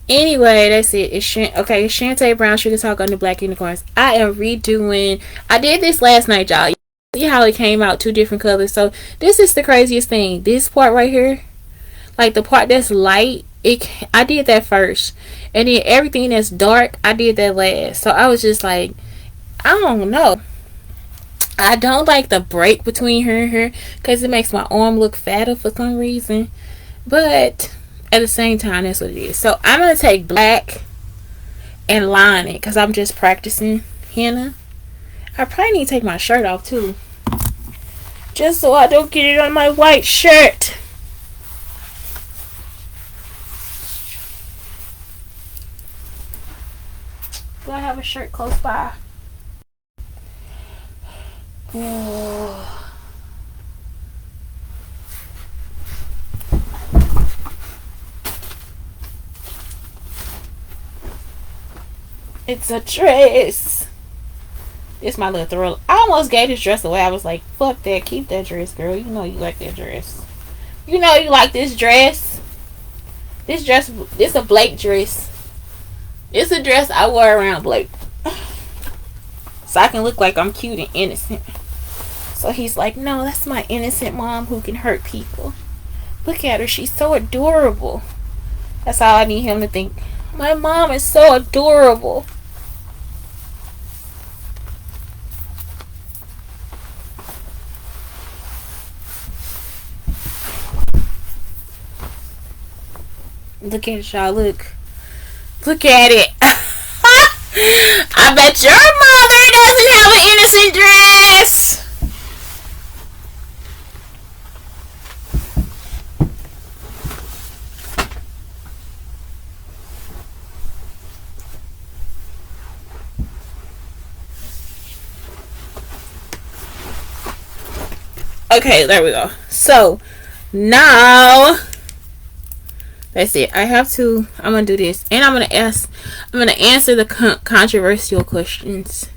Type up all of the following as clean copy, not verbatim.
Anyway, that's it. Okay, it's Shantae Brown Sugar Talk on the Black Unicorns. I am redoing. I did this last night, y'all. See how it came out two different colors. So this is the craziest thing. This part right here, like the part that's light, I did that first, and then everything that's dark, I did that last. So I was just like, I don't know. I don't like the break between her and her because it makes my arm look fatter for some reason. But at the same time, that's what it is. So I'm gonna take black and line it because I'm just practicing henna. I probably need to take my shirt off too, just so I don't get it on my white shirt. Do I have a shirt close by? Oh. It's a dress. It's my little thrill. I almost gave this dress away. I was like, fuck that. Keep that dress, girl. You know you like that dress. You know you like this dress. This a Blake dress. It's a dress I wear around Blake. So I can look like I'm cute and innocent. So he's like, no, that's my innocent mom who can hurt people. Look at her. She's so adorable. That's all I need him to think. My mom is so adorable. Look at it, y'all. Look at it. I bet your mother doesn't have an innocent dress. Okay, there we go. So now that's it. I'm gonna do this, and I'm gonna answer the controversial questions.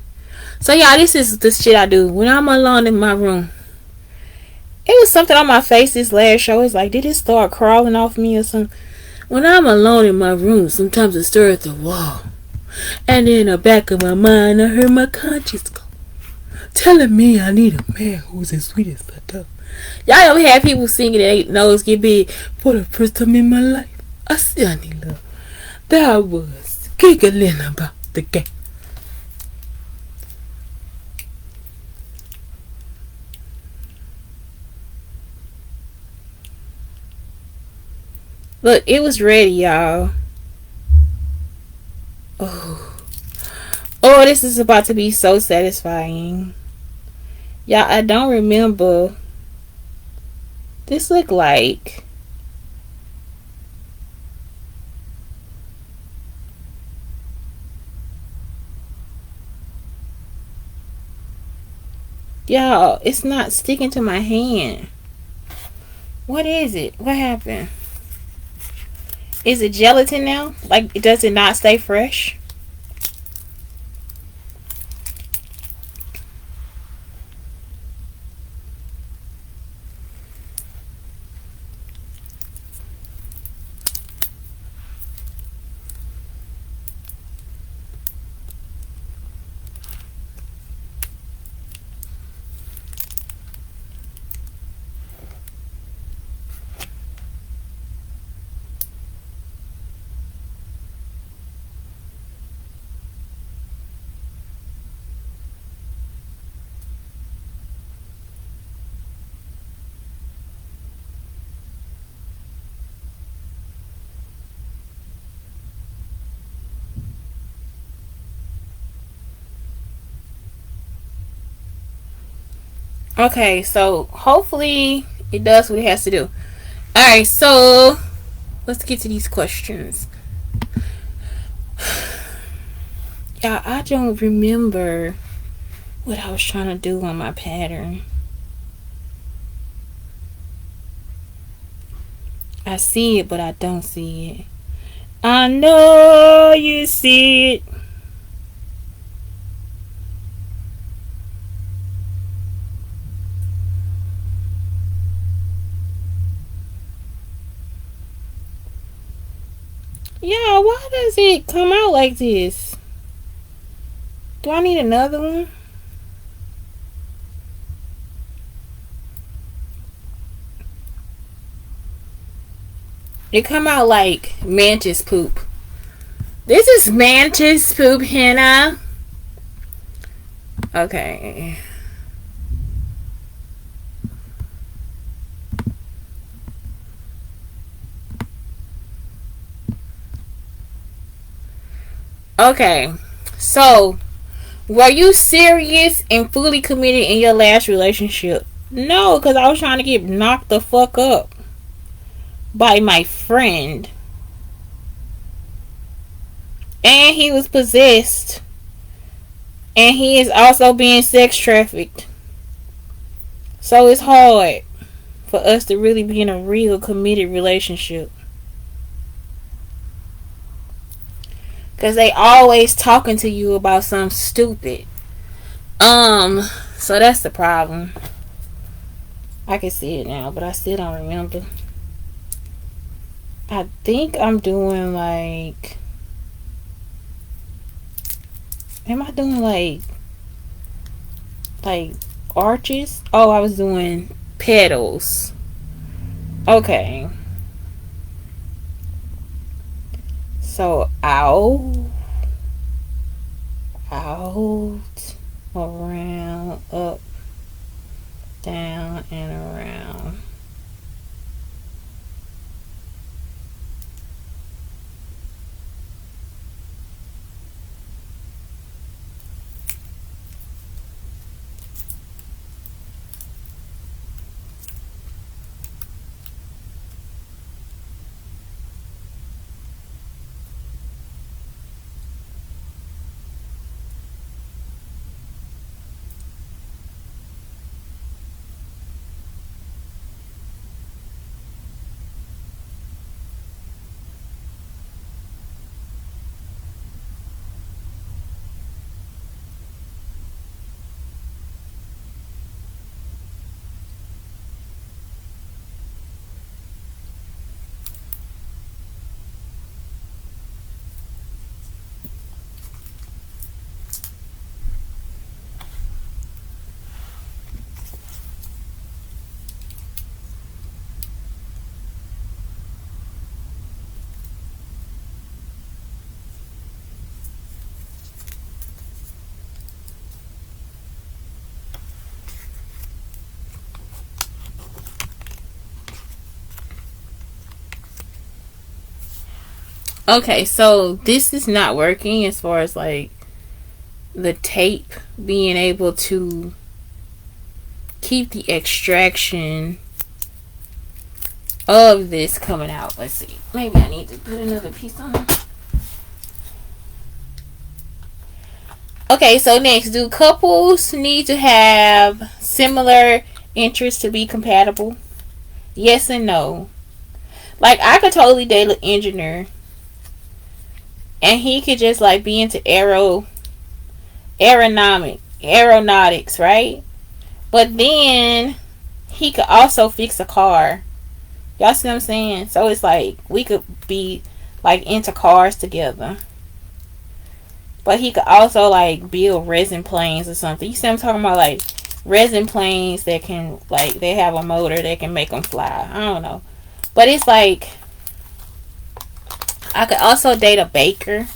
So yeah, this is the shit I do when I'm alone in my room. It was something on my face this last show. It's like, did it start crawling off me or something? When I'm alone in my room, sometimes it stirs at the wall, and in the back of my mind, I heard my conscience go, telling me I need a man who's as sweet as I do. Y'all ever have people singing and their nose get big? For the first time in my life, I see I need love. There I was, giggling about the game. Look, it was ready, y'all. Oh, this is about to be so satisfying. Y'all, I don't remember. This look like. Y'all, it's not sticking to my hand. What is it? What happened? Is it gelatin now? Like, does it not stay fresh? Okay, so hopefully it does what it has to do. Alright, so let's get to these questions. Yeah, I don't remember what I was trying to do on my pattern. I see it, but I don't see it. I know you see it. Yeah, Y'all, why does it come out like this? Do I need another one? It come out like mantis poop. This is mantis poop, Hannah. Okay. Okay. So, were you serious and fully committed in your last relationship? No, because I was trying to get knocked the fuck up by my friend. And he was possessed. And he is also being sex trafficked. So it's hard for us to really be in a real committed relationship. Because they always talking to you about something stupid. So that's the problem. I can see it now, but I still don't remember. I think I'm doing like... Am I doing like arches? Oh, I was doing petals. Okay. So out, around, up, down, and around. Okay, so this is not working as far as like the tape being able to keep the extraction of this coming out. Let's see. Maybe I need to put another piece on. Okay, so next, do couples need to have similar interests to be compatible? Yes and no. Like, I could totally date an engineer and he could just like be into aeronautics, right? But then he could also fix a car. Y'all see what I'm saying? So it's like we could be like into cars together. But he could also like build resin planes or something. You see what I'm talking about? Like resin planes that can like they have a motor that can make them fly. I don't know. But it's like I could also date a baker.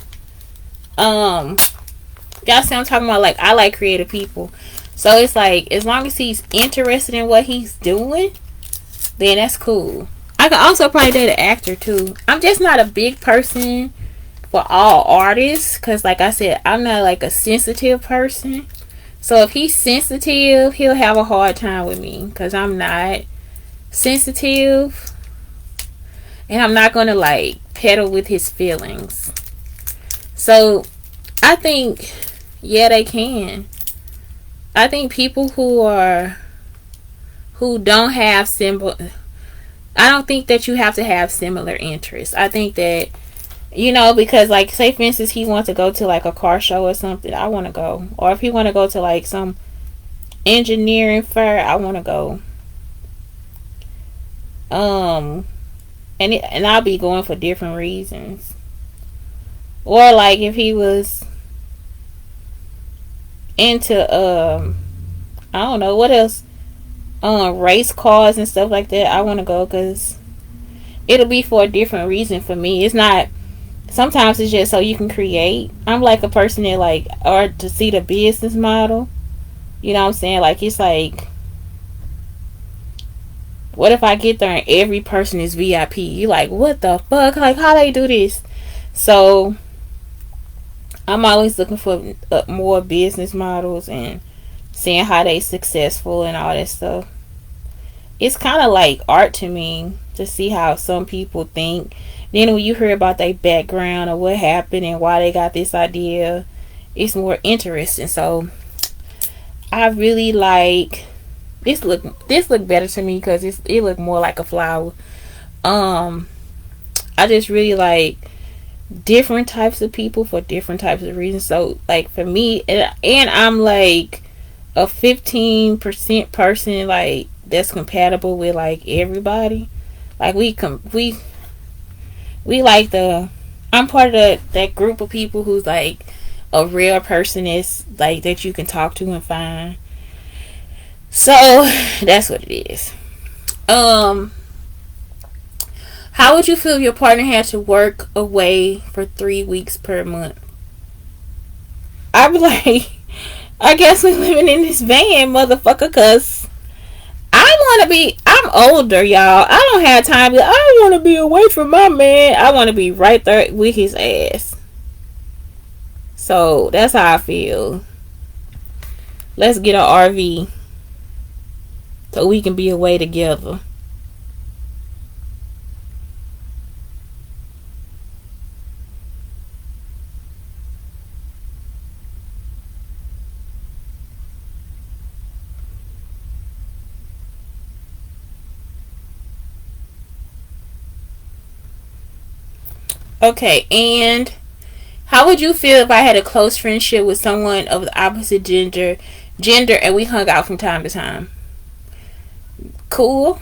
Y'all see what I'm talking about? Like I like creative people. So it's like as long as he's interested in what he's doing, then that's cool. I could also probably date an actor too. I'm just not a big person for all artists because like I said, I'm not like a sensitive person. So if he's sensitive, he'll have a hard time with me because I'm not sensitive and I'm not gonna like peddle with his feelings. So I think yeah, they can. I think people who don't have I don't think that you have to have similar interests. I think that, you know, because like say for instance he wants to go to like a car show or something, I want to go. Or if he want to go to like some engineering fair, I want to go. And I'll be going for different reasons. Or like if he was into I don't know what else, race cars and stuff like that, I want to go because it'll be for a different reason for me. It's not. Sometimes it's just so you can create. I'm like a person that like, or to see the business model. You know what I'm saying? Like it's like, what if I get there and every person is VIP? You like, what the fuck? Like how they do this? So I'm always looking for more business models and seeing how they successful and all that stuff. It's kind of like art to me to see how some people think. Then when you hear about their background or what happened and why they got this idea, it's more interesting. So I really like this look. This look better to me because it look more like a flower. I just really like different types of people for different types of reasons. So like for me, and I'm like a 15% person like that's compatible with like everybody. Like we like the, I'm part of that group of people who's like a real person is like that you can talk to and find. So that's what it is. How would you feel if your partner had to work away for 3 weeks per month? I'd be like, I guess we living in this van, motherfucker, cause I want to be. I'm older, y'all. I don't have time. I want to be away from my man. I want to be right there with his ass. So that's how I feel. Let's get an RV so we can be away together. Okay, and how would you feel if I had a close friendship with someone of the opposite gender and we hung out from time to time? Cool.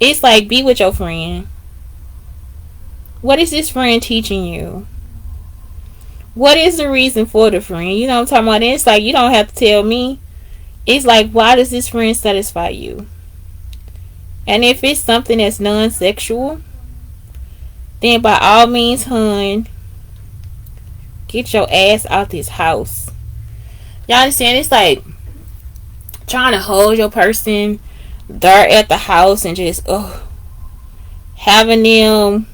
It's like, be with your friend. What is this friend teaching you? What is the reason for the friend? You know what I'm talking about? It's like, you don't have to tell me. It's like, why does this friend satisfy you? And if it's something that's non-sexual, then by all means, hun, get your ass out this house. Y'all understand? It's like trying to hold your person there at the house and just having them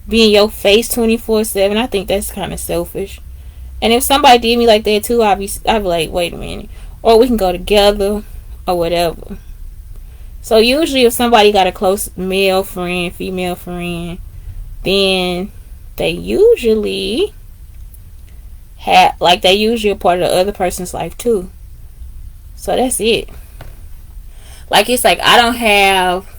be in your face 24/7. I think that's kind of selfish. And if somebody did me like that too, I'd be like, wait a minute, or we can go together or whatever. So usually if somebody got a close male friend, female friend, then they usually they usually a part of the other person's life too. So that's it. Like it's like I don't have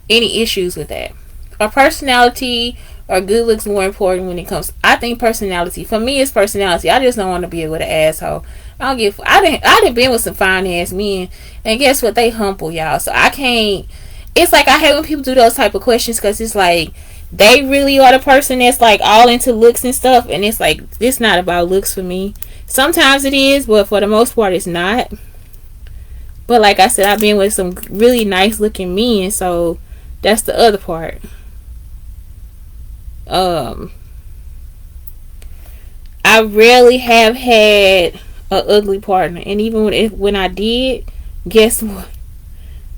any issues with that. Or personality or good looks more important when it comes. I think personality. For me, it's personality. I just don't want to be with an asshole. I done been with some fine ass men, and guess what? They humble, y'all. So I can't. It's like I hate when people do those type of questions because it's like they really are the person that's like all into looks and stuff, and it's like it's not about looks for me. Sometimes it is, but for the most part, it's not. But like I said, I've been with some really nice looking men, so that's the other part. I rarely have had an ugly partner, and even when I did, guess what?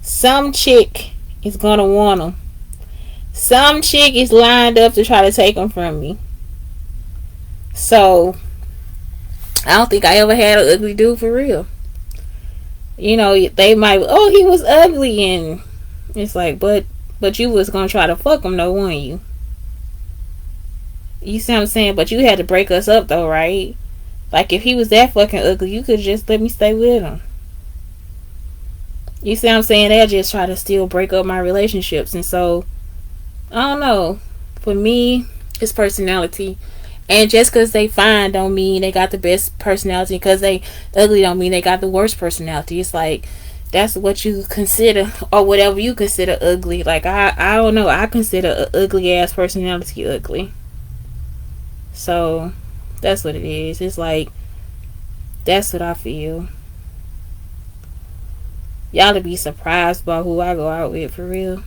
Some chick is gonna want them. Some chick is lined up to try to take them from me. So I don't think I ever had an ugly dude for real. You know, they might, he was ugly, and it's like, but you was gonna try to fuck him, though, weren't you? You see what I'm saying? But you had to break us up, though, right? Like, if he was that fucking ugly, you could just let me stay with him. You see what I'm saying? They'll just try to still break up my relationships. And so, I don't know. For me, it's personality. And just because they fine don't mean they got the best personality. Because they ugly don't mean they got the worst personality. It's like, that's what you consider, or whatever you consider ugly. Like I don't know. I consider an ugly ass personality ugly. So that's what it is. It's like that's what I feel. Y'all to be surprised by who I go out with for real.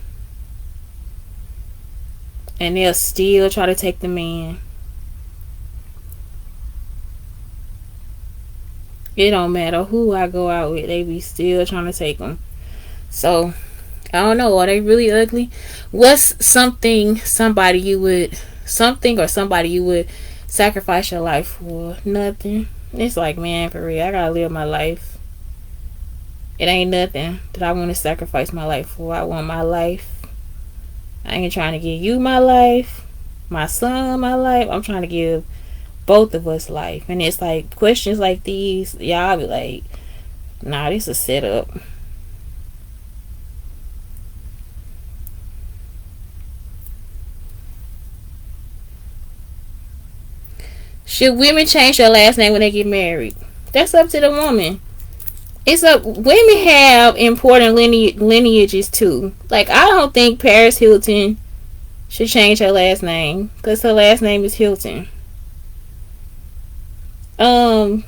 And they'll still try to take the man. It don't matter who I go out with, they be still trying to take them. So I don't know. Are they really ugly? What's something or somebody you would sacrifice your life for? Nothing. It's like, man, for real, I gotta live my life. It ain't nothing that I want to sacrifice my life for. I want my life. I ain't trying to give you my life, my son my life. I'm trying to give both of us life. And it's like questions like these, y'all be like, nah, this is a setup. Should women change their last name when they get married? That's up to the woman. It's up. Women have important lineages too. Like, I don't think Paris Hilton should change her last name because her last name is Hilton. I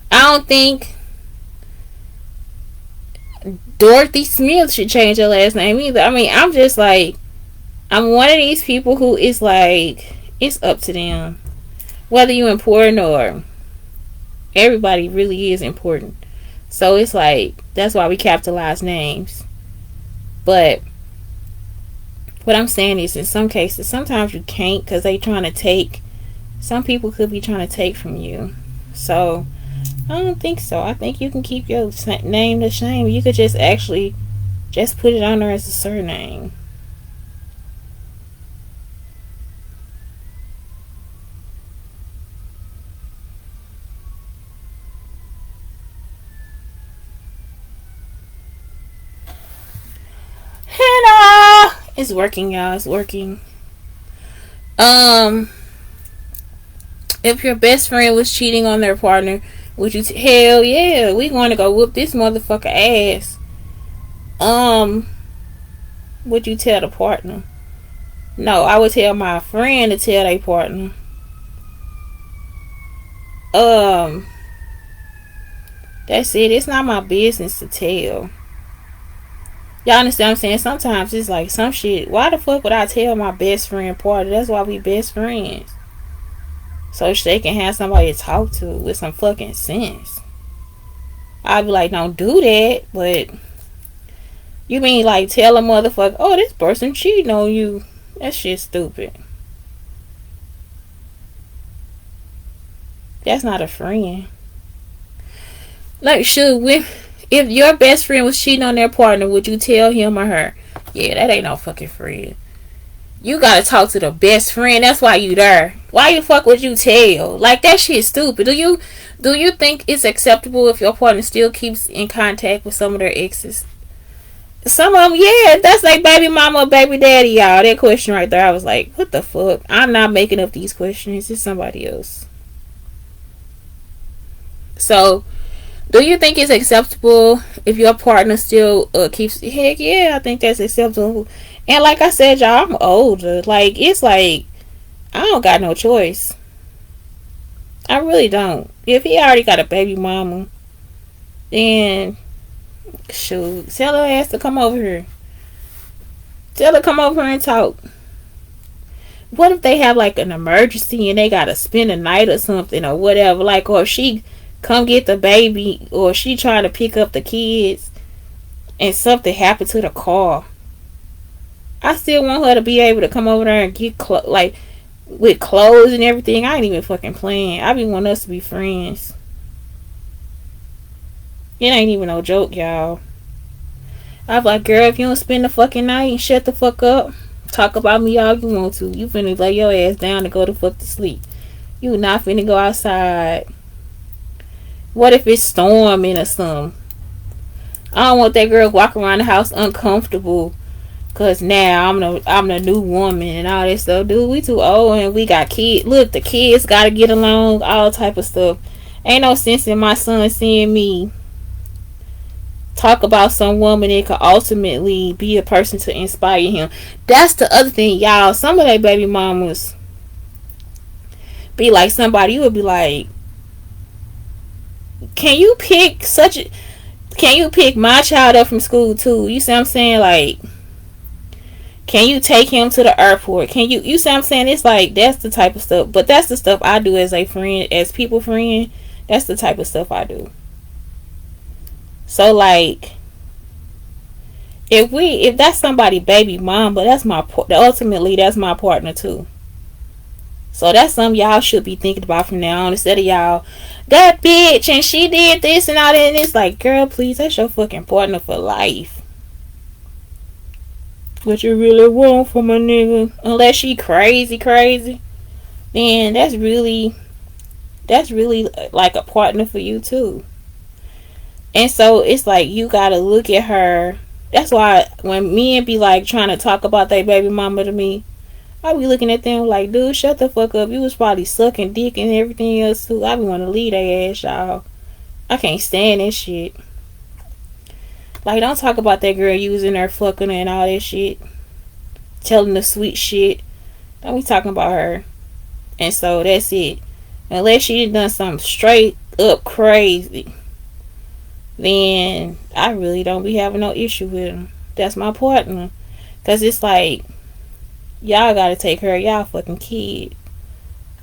don't think Dorothy Smith should change her last name either. I mean, I'm just like, I'm one of these people who is like, it's up to them. Whether you're important or everybody really is important. So it's like, that's why we capitalize names. But what I'm saying is, in some cases, sometimes you can't because they trying to take. Some people could be trying to take from you. So I don't think so. I think you can keep your name the same. You could just actually just put it on there as a surname. Hello. It's working, y'all. It's working. If your best friend was cheating on their partner, would you hell yeah, we going to go whoop this motherfucker ass. Would you tell the partner? No, I would tell my friend to tell their partner. That's it. It's not my business to tell. Y'all understand what I'm saying? Sometimes it's like some shit. Why the fuck would I tell my best friend partner? That's why we best friends. So they can have somebody to talk to with some fucking sense. I'd be like, don't do that. But you mean like tell a motherfucker, oh, this person cheating on you? That shit's stupid. That's not a friend. Like, if your best friend was cheating on their partner, would you tell him or her? Yeah, that ain't no fucking friend. You gotta talk to the best friend. That's why you there. Why the fuck would you tell? Like, that shit's stupid. Do you think it's acceptable if your partner still keeps in contact with some of their exes? Some of them, yeah, that's like baby mama or baby daddy, y'all. That question right there, I was like, what the fuck? I'm not making up these questions. It's somebody else. So, do you think it's acceptable if your partner still keeps? Heck yeah, I think that's acceptable. And like I said, y'all, I'm older. Like, it's like, I don't got no choice. I really don't. If he already got a baby mama, then shoot, tell her ass to come over here. Tell her to come over here and talk. What if they have like an emergency and they gotta spend a night or something or whatever? Like, or if she come get the baby, or she trying to pick up the kids and something happened to the car, I still want her to be able to come over there and get like with clothes and everything. I ain't even fucking playing. I be wanting us to be friends. It ain't even no joke, y'all. I'm like, girl, if you don't spend the fucking night and shut the fuck up, talk about me all you want to. You finna lay your ass down and go to fuck to sleep. You not finna go outside. What if it's storming or something? I don't want that girl walking around the house uncomfortable cause now I'm the new woman and all that stuff. Dude, we too old and we got kids. Look, the kids gotta get along, all type of stuff. Ain't no sense in my son seeing me talk about some woman that could ultimately be a person to inspire him. That's the other thing, y'all. Some of their baby mamas be like somebody you would be like, can you pick such a can you pick my child up from school too? You see what I'm saying? Like, can you take him to the airport? Can you see what I'm saying? It's like that's the type of stuff. But that's the stuff I do as a friend, as people friend. That's the type of stuff I do. So like, if that's somebody baby mom, but that's my ultimately that's my partner too. So that's something y'all should be thinking about from now on, instead of y'all, that bitch and she did this and all that. And it's like, girl, please, that's your fucking partner for life. What you really want from a nigga, unless she crazy, then that's really like a partner for you too. And so it's like you gotta look at her. That's why when men be like trying to talk about their baby mama to me, I be looking at them like, dude, shut the fuck up. You was probably sucking dick and everything else too. I be want to leave their ass, y'all. I can't stand that shit. Like, don't talk about that girl using her fucking and all that shit. Telling the sweet shit. Don't be talking about her. And so that's it. Unless she done something straight up crazy, then I really don't be having no issue with them. That's my partner. Because it's like, y'all gotta take care of y'all fucking kid.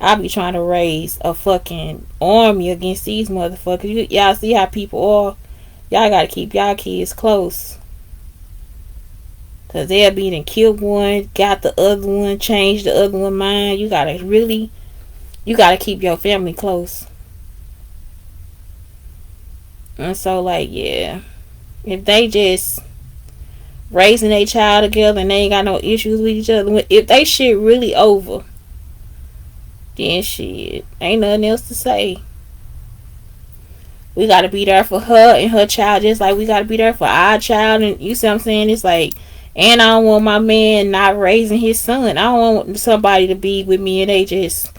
I be trying to raise a fucking army against these motherfuckers. Y'all see how people are. Y'all gotta keep y'all kids close. Cause they'll be and kill one, got the other one, change the other one mind. You gotta keep your family close. And so like, yeah. If they just raising a child together and they ain't got no issues with each other, if they shit really over, then shit, ain't nothing else to say. We gotta be there for her and her child, just like we gotta be there for our child. And you see what I'm saying? It's like, and I don't want my man not raising his son. I don't want somebody to be with me and they just,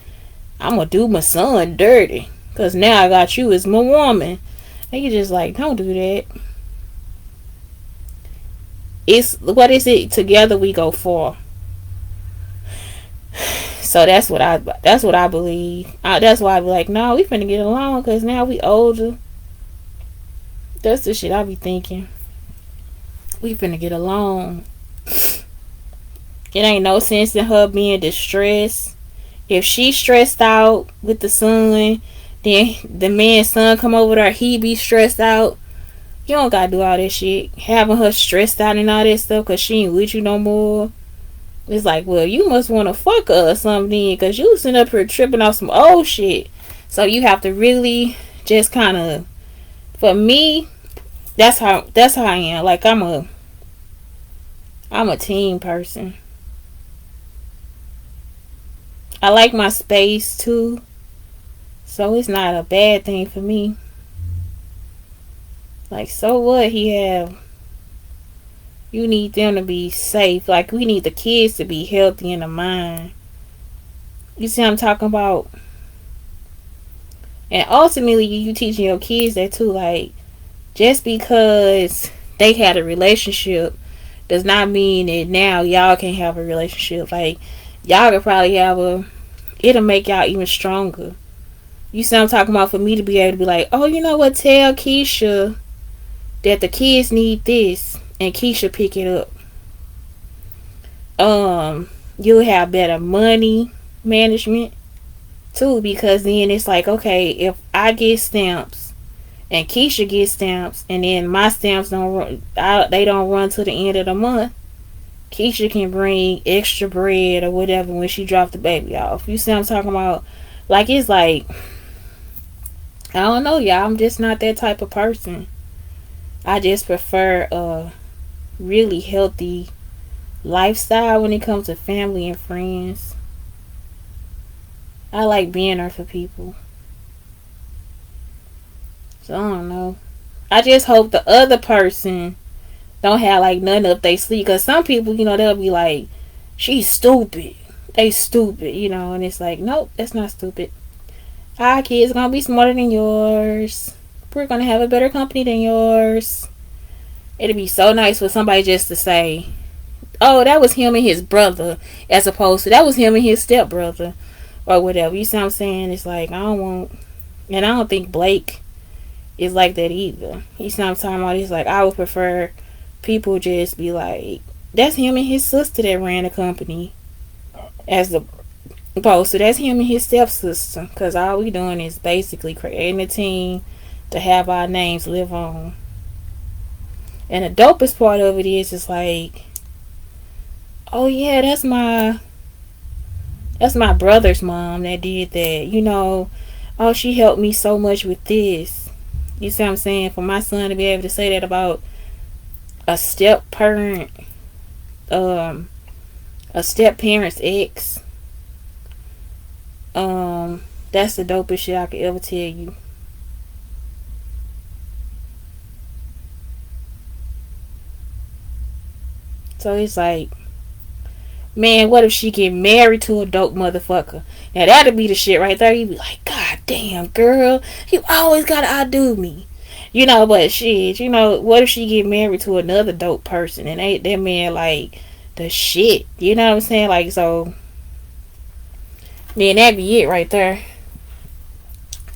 I'm gonna do my son dirty because now I got you as my woman. And you just like, don't do that. It's, what is it? Together we go far. So that's what I believe. That's why I be like, no, we finna get along because now we older. That's the shit I be thinking. We finna get along. It ain't no sense in her being distressed. If she's stressed out with the son, then the man's son come over there, he be stressed out. You don't gotta do all that shit. Having her stressed out and all that stuff because she ain't with you no more. It's like, well, you must want to fuck her or something because you sitting up here tripping off some old shit. So you have to really just kind of, for me, that's how I am. Like, I'm a team person. I like my space too. So it's not a bad thing for me. Like, so what he have? You need them to be safe. Like, we need the kids to be healthy in the mind. You see what I'm talking about? And ultimately, you teaching your kids that too. Like, just because they had a relationship does not mean that now y'all can have a relationship. Like, y'all could probably it'll make y'all even stronger. You see what I'm talking about? For me to be able to be like, oh, you know what? Tell Keisha that the kids need this. And Keisha pick it up. You'll have better money management too, because then it's like, okay, if I get stamps and Keisha gets stamps, and then my stamps they don't run to the end of the month, Keisha can bring extra bread or whatever when she dropped the baby off. You see what I'm talking about? Like, it's like, I don't know, y'all. I'm just not that type of person. I just prefer really healthy lifestyle when it comes to family and friends. I like being there for people. So I don't know. I just hope the other person don't have like nothing up they sleep. Because some people, they'll be like, she's stupid. They stupid, and it's like, nope, that's not stupid. Our kids gonna be smarter than yours. We're gonna have a better company than yours. It'd be so nice for somebody just to say, "Oh, that was him and his brother," as opposed to that was him and his stepbrother, or whatever. You see what I'm saying? It's like I don't want, and I don't think Blake is like that either. You see what I'm talking about? It's like I would prefer people just be like, "That's him and his sister that ran the company," as the opposed to that's him and his stepsister. Because all we doing is basically creating a team to have our names live on. And the dopest part of it is, it's like, oh yeah, that's my brother's mom that did that. Oh, she helped me so much with this. You see what I'm saying? For my son to be able to say that about a step parent, a step parent's ex, that's the dopest shit I could ever tell you. So it's like, man, what if she get married to a dope motherfucker? Now that'd be the shit right there. You'd be like, God damn, girl, you always gotta outdo me. But shit, what if she get married to another dope person and ain't that man like the shit? You know what I'm saying? Like, so then that'd be it right there.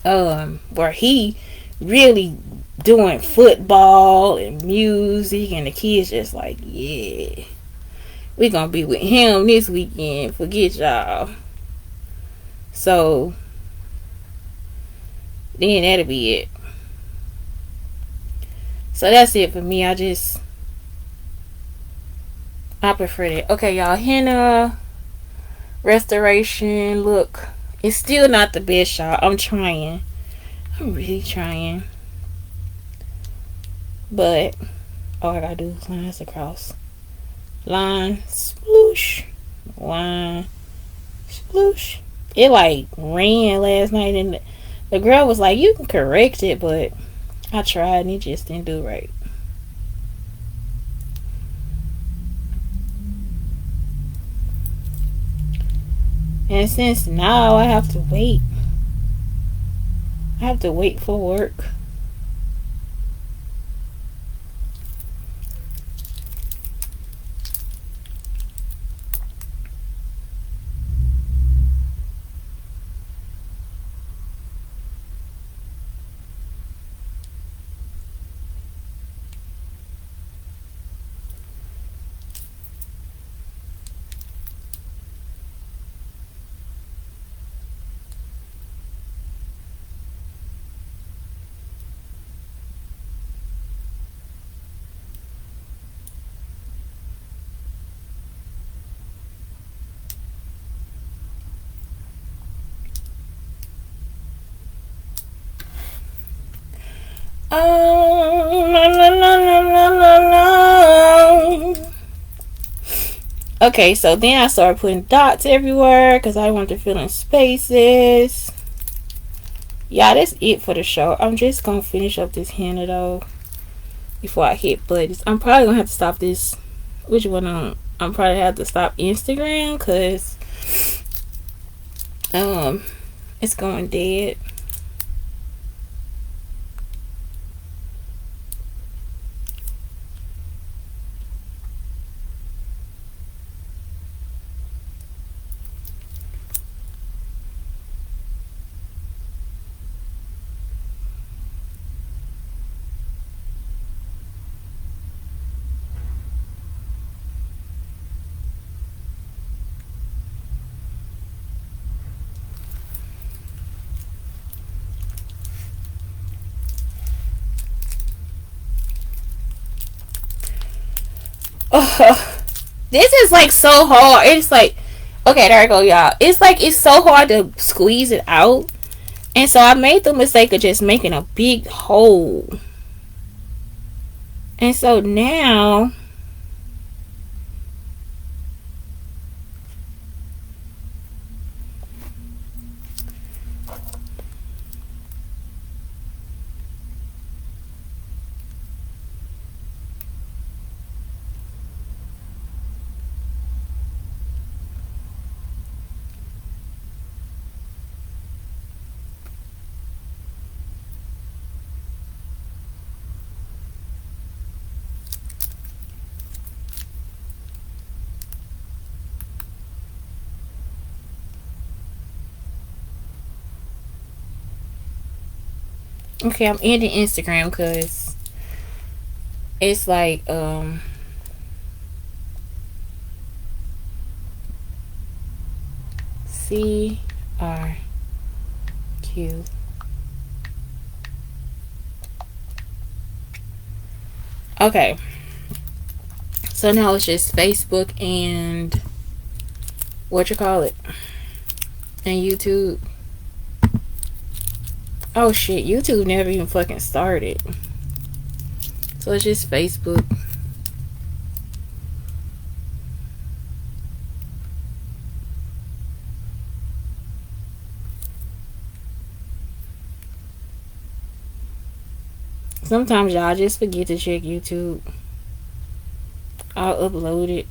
Where he really doing football and music and the kids just like, yeah, we gonna be with him this weekend. Forget y'all. So then that'll be it. So that's it for me. I prefer that. Okay, y'all. Henna restoration look. It's still not the best, y'all. I'm trying. I'm really trying. But all I gotta do is lines across. Line sploosh. Line sploosh. It like ran last night and the girl was like, you can correct it, but I tried and it just didn't do right. And since now I have to wait for work. La, la, la, la, la, la. Okay, so then I started putting dots everywhere because I want to fill in spaces. Yeah, that's it for the show. I'm just gonna finish up this henna though before I hit buttons. I'm probably gonna have to stop this. Which one? I'm probably have to stop Instagram because it's going dead. Oh, this is like so hard. It's like, okay, there I go, y'all. It's like it's so hard to squeeze it out, and so I made the mistake of just making a big hole. And so now Okay, I'm ending Instagram because it's like CRQ. Okay, so now it's just Facebook and what you call it, and YouTube. Oh shit, YouTube never even fucking started. So it's just Facebook. Sometimes y'all just forget to check YouTube. I'll upload it.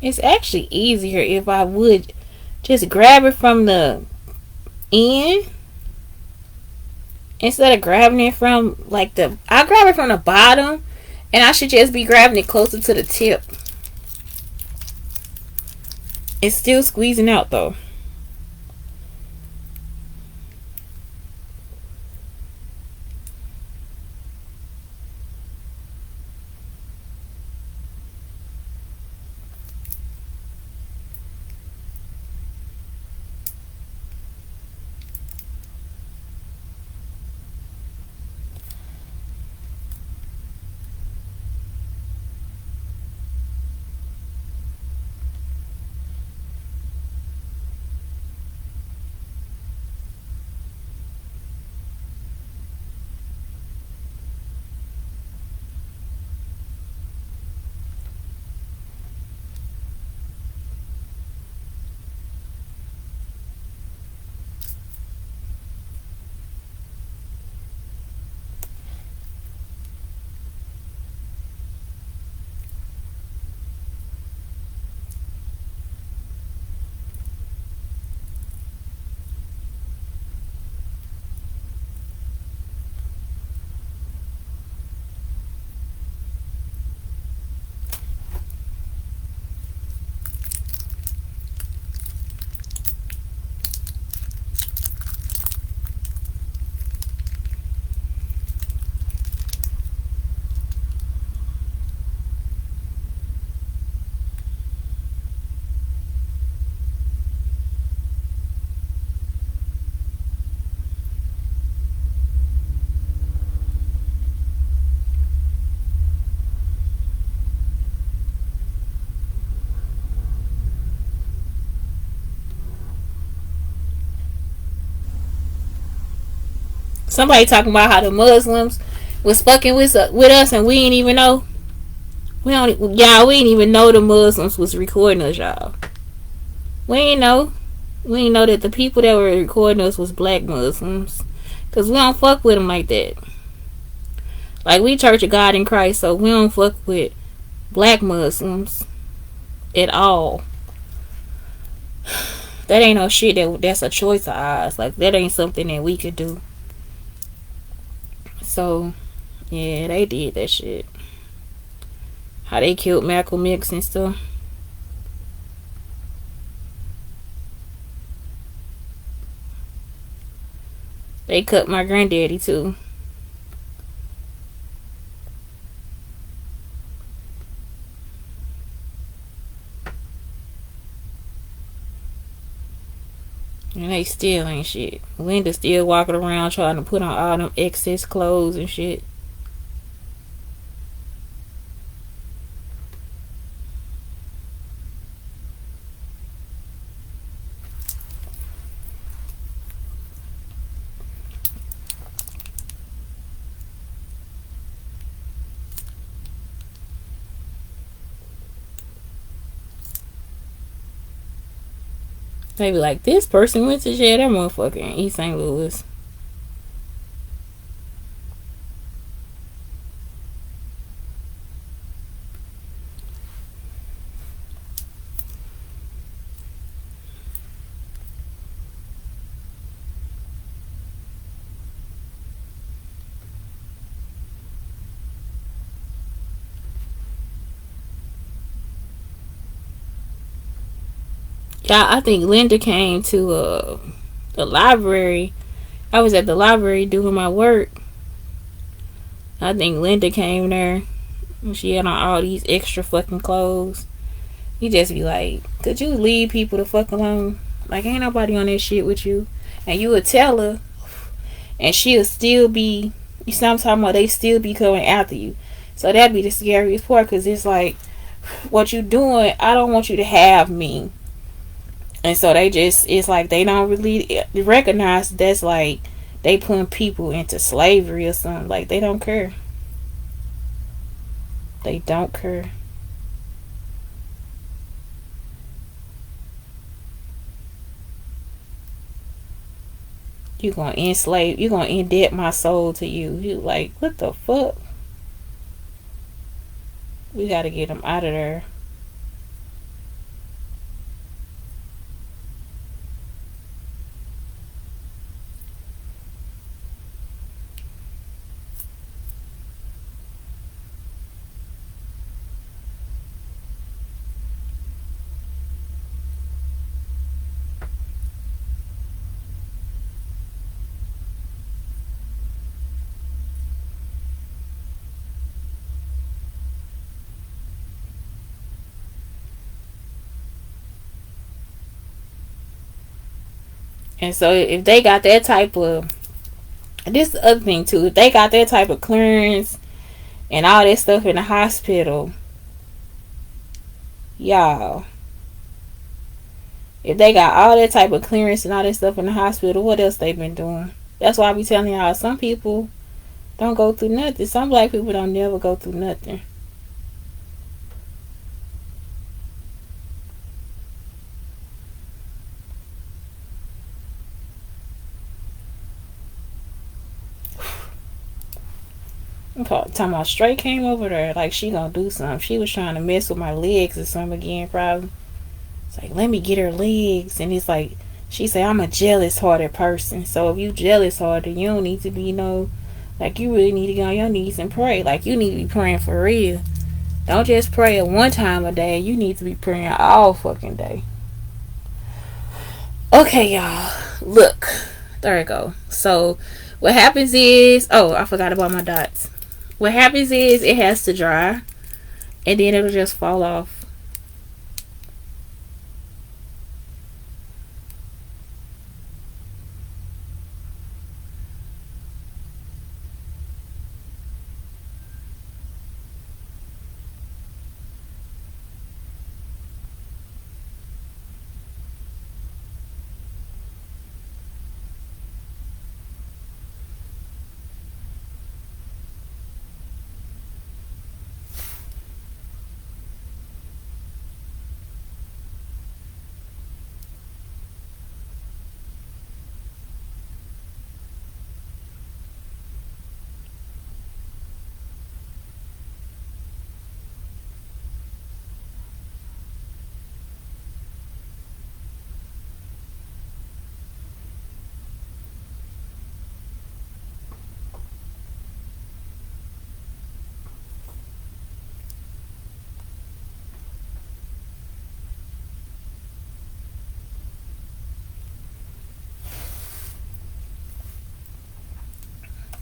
It's actually easier if I would just grab it from the end instead of grabbing it from like I grab it from the bottom, and I should just be grabbing it closer to the tip. It's still squeezing out though. Somebody talking about how the Muslims was fucking with us and we ain't even know. We don't, y'all. We ain't even know the Muslims was recording us, y'all. We ain't know. We ain't know that the people that were recording us was black Muslims, cause we don't fuck with them like that. Like we Church of God in Christ, so we don't fuck with black Muslims at all. That ain't no shit that's a choice of ours. Like that ain't something that we could do. So yeah, they did that shit. How they killed Malcolm X and stuff. They cut my granddaddy too. And they still ain't shit. Linda still walking around trying to put on all them excess clothes and shit. They be like, this person went to jail. That motherfucker in East St. Louis. Yeah, I think Linda came to the library. I was at the library doing my work. I think Linda came there. And she had on all these extra fucking clothes. You just be like, could you leave people the fuck alone? Like, ain't nobody on that shit with you. And you would tell her, and she'll still be, you see what I'm talking about? They still be coming after you. So that'd be the scariest part, because it's like, what you doing, I don't want you to have me. And so they just, it's like they don't really recognize that's like they putting people into slavery or something. Like, they don't care. They don't care. You gonna enslave, you gonna indebt my soul to you. You like, what the fuck? We gotta get them out of there. And so if they got that type of, this is the other thing too, if they got that type of clearance and all that stuff in the hospital, y'all, if they got all that type of clearance and all that stuff in the hospital, what else they been doing? That's why I be telling y'all, some people don't go through nothing. Some black people don't never go through nothing. I'm talking about straight came over there like she gonna do something. She was trying to mess with my legs or something again, probably. It's like, let me get her legs. And it's like, she say, I'm a jealous hearted person. So if you jealous hearted, you don't need to be like, you really need to get on your knees and pray. Like, you need to be praying for real. Don't just pray at one time a day. You need to be praying all fucking day. Okay, y'all. Look. There we go. So what happens is, oh, I forgot about my dots. What happens is it has to dry, and then it'll just fall off.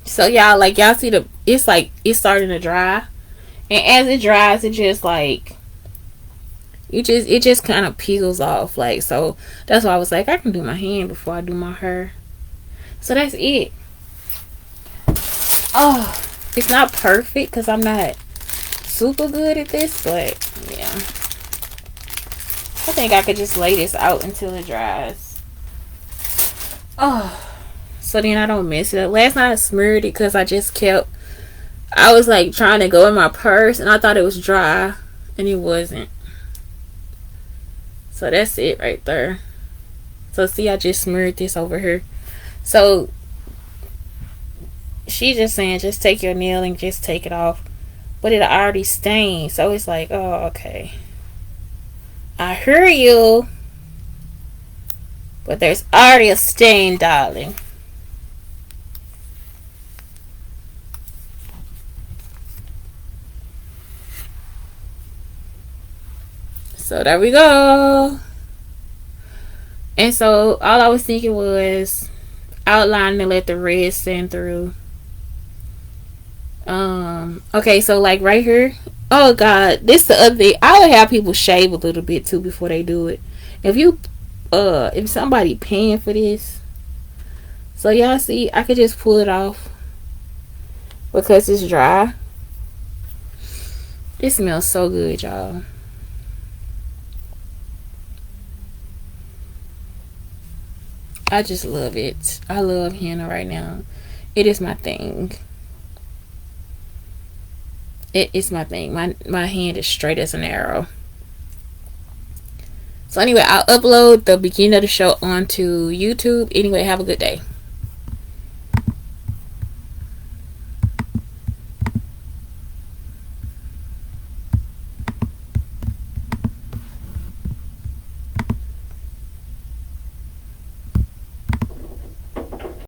So y'all, like, y'all see it's starting to dry, and as it dries, it just like it just kind of peels off. Like, so that's why I was like, I can do my hand before I do my hair. So that's it. Oh, it's not perfect because I'm not super good at this, but yeah, I think I could just lay this out until it dries. Oh, so then I don't mess it up. Last night I smeared it because I was like trying to go in my purse and I thought it was dry and it wasn't. So that's it right there. So see, I just smeared this over here. So she's just saying, just take your nail and just take it off. But it already stained. So it's like, oh, okay. I hear you. But there's already a stain, darling. So there we go. And so all I was thinking was outline and let the red sand through. Okay, so like right here. Oh god, this the other thing. I would have people shave a little bit too before they do it. If somebody paying for this. So y'all see, I could just pull it off because it's dry. It smells so good, y'all. I just love it. I love henna right now. It is my thing. It is my thing. My hand is straight as an arrow. So anyway, I'll upload the beginning of the show onto YouTube. Anyway, have a good day.